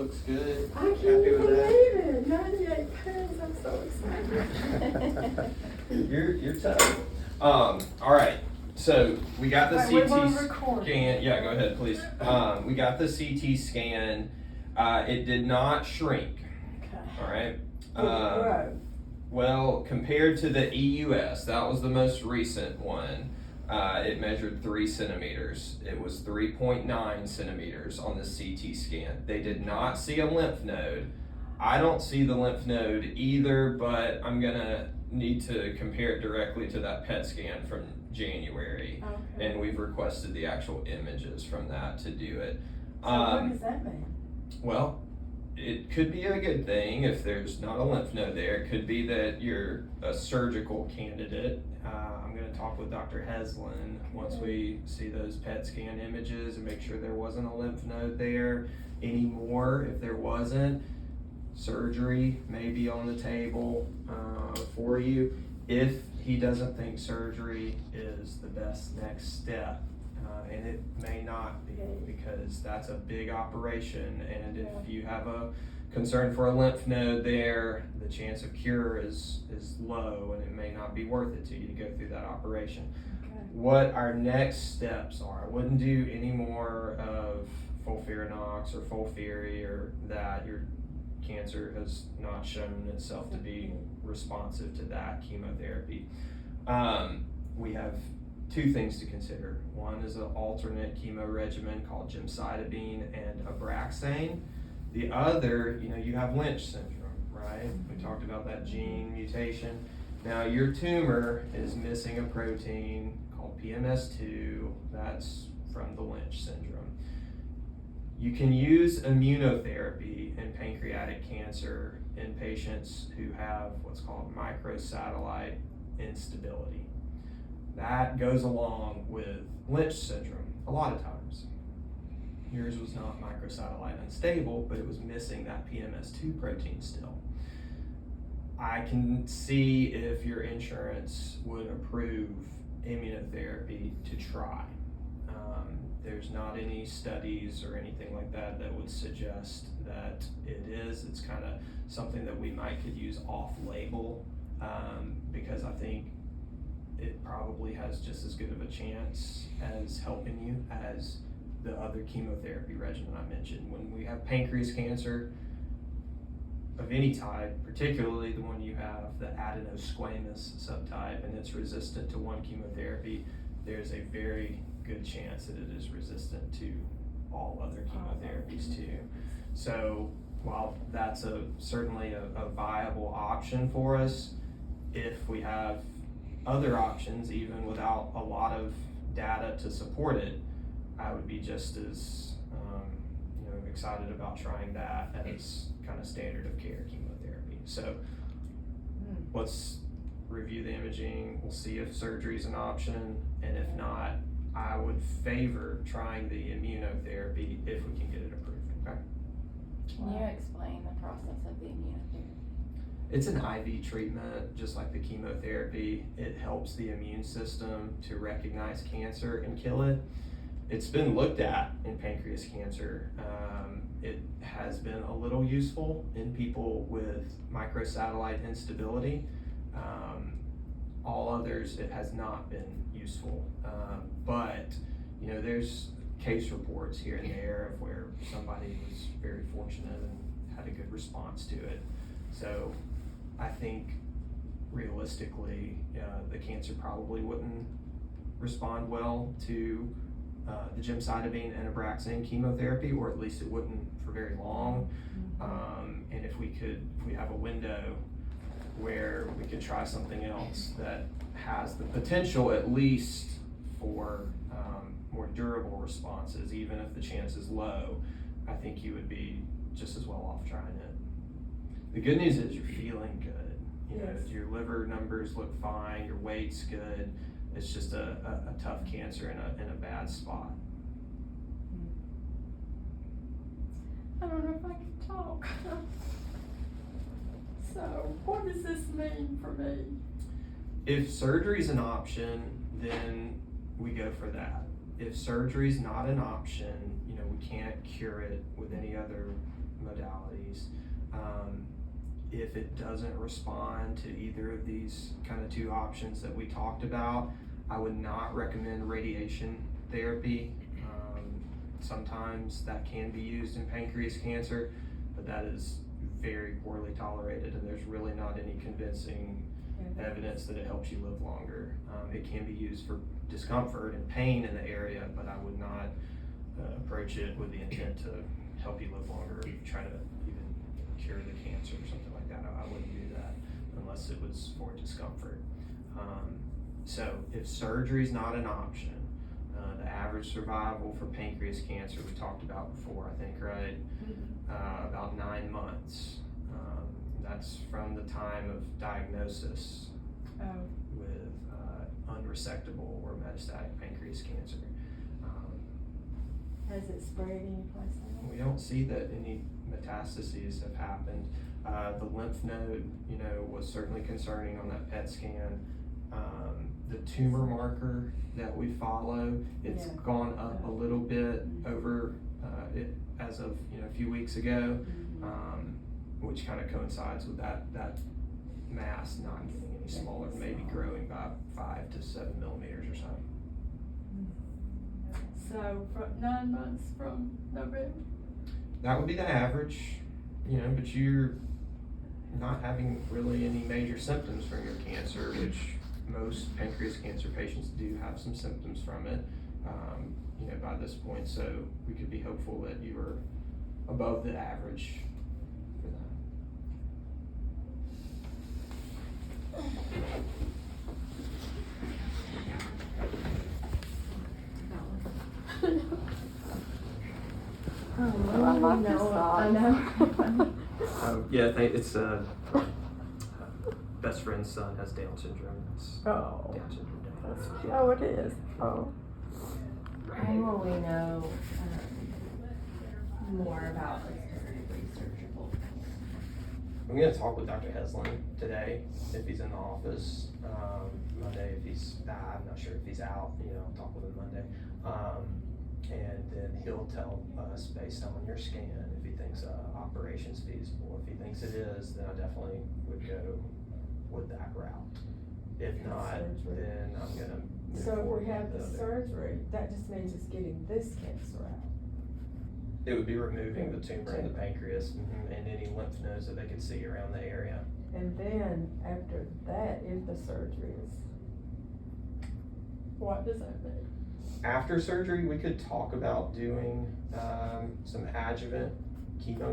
looks good. I can't believe it. 98 pounds. I'm so excited. You're tough. All right. So we got the Wait, CT scan. Yeah, go ahead, please. We got the CT scan. It did not shrink. Okay. All right. Did it grow? Well, compared to the EUS, that was the most recent one. It measured 3 centimeters. It was 3.9 centimeters on the CT scan. They did not see a lymph node. I don't see the lymph node either, but I'm gonna need to compare it directly to that PET scan from January. Okay. And we've requested the actual images from that to do it. So what does that mean? Well, it could be a good thing if there's not a lymph node there. It could be that you're a surgical candidate. I'm going to talk with Dr. Heslin once we see those PET scan images and make sure there wasn't a lymph node there anymore. If there wasn't, surgery may be on the table for you. If he doesn't think surgery is the best next step, and it may not be, because that's a big operation, and if you have a concern for a lymph node there, the chance of cure is low, and it may not be worth it to you to go through that operation. Okay. What our next steps are, I wouldn't do any more of FOLFIRINOX or FOLFIRI or that. Your cancer has not shown itself to be responsive to that chemotherapy. We have 2 things to consider. One is an alternate chemo regimen called gemcitabine and Abraxane. The other, you have Lynch syndrome, right? We talked about that gene mutation. Now your tumor is missing a protein called PMS2. That's from the Lynch syndrome. You can use immunotherapy in pancreatic cancer in patients who have what's called microsatellite instability. That goes along with Lynch syndrome a lot of times. Yours was not microsatellite unstable, but it was missing that PMS2 protein still. I can see if your insurance would approve immunotherapy to try. There's not any studies or anything like that that would suggest that it is. It's kind of something that we could use off-label, because I think it probably has just as good of a chance as helping you as the other chemotherapy regimen I mentioned. When we have pancreas cancer of any type, particularly the one you have, the adenosquamous subtype, and it's resistant to one chemotherapy, there's a very good chance that it is resistant to all other chemotherapies too. So while that's certainly a viable option for us, if we have other options, even without a lot of data to support it, I would be just as excited about trying that as kind of standard of care chemotherapy. So let's review the imaging. We'll see if surgery is an option, and if not, I would favor trying the immunotherapy if we can get it approved. Okay. Can you explain the process of the immunotherapy? It's an IV treatment, just like the chemotherapy. It helps the immune system to recognize cancer and kill it. It's been looked at in pancreas cancer. It has been a little useful in people with microsatellite instability. All others, it has not been useful. But there's case reports here and there of where somebody was very fortunate and had a good response to it. So I think realistically, the cancer probably wouldn't respond well to the gemcitabine and Abraxane chemotherapy, or at least it wouldn't for very long. And if we have a window where we could try something else that has the potential at least for more durable responses, even if the chance is low, I think you would be just as well off trying it. The good news is you're feeling good. Yes. Your liver numbers look fine, your weight's good. It's just a tough cancer in a bad spot. I don't know if I can talk. So, what does this mean for me? If surgery's an option, then we go for that. If surgery's not an option, we can't cure it with any other modalities. If it doesn't respond to either of these kind of two options that we talked about, I would not recommend radiation therapy. Sometimes that can be used in pancreas cancer, but that is very poorly tolerated, and there's really not any convincing evidence that it helps you live longer. It can be used for discomfort and pain in the area, but I would not approach it with the intent to help you live longer, or try to even cure the cancer or something like that. I wouldn't do that unless it was for discomfort. So if surgery is not an option, the average survival for pancreas cancer we talked about before, I think, right? About 9 months. That's from the time of diagnosis with unresectable or metastatic pancreas cancer. Has it spread any place else? We don't see that any metastases have happened. The lymph node, was certainly concerning on that PET scan. The tumor marker that we follow, it's gone up a little bit over it as of a few weeks ago, which kind of coincides with that mass not getting any smaller, maybe growing by 5 to 7 millimeters or so. So from 9 months from November? That would be the average, but you're not having really any major symptoms from your cancer, which most pancreas cancer patients do have some symptoms from it, by this point. So we could be hopeful that you are above the average for that. I love this song. I know. Yeah, it's best friend's son has Down syndrome. It's Oh. Down syndrome day. That's cute. Oh, it is. Oh. When will we know more about like specifically surgical? I'm going to talk with Dr. Heslin today if he's in the office. Monday if he's, I'm not sure if he's out, I'll talk with him Monday. And then he'll tell us based on your scan if he thinks operation's feasible. If he thinks it is, then I definitely would go with that route. If not, then I'm going to move So forward if we have with the other. surgery, that just means it's getting this cancer out. It would be removing the tumor in the pancreas and any lymph nodes that they could see around the area. And then after that, if the surgery is, what does that mean? After surgery, we could talk about doing some adjuvant chemo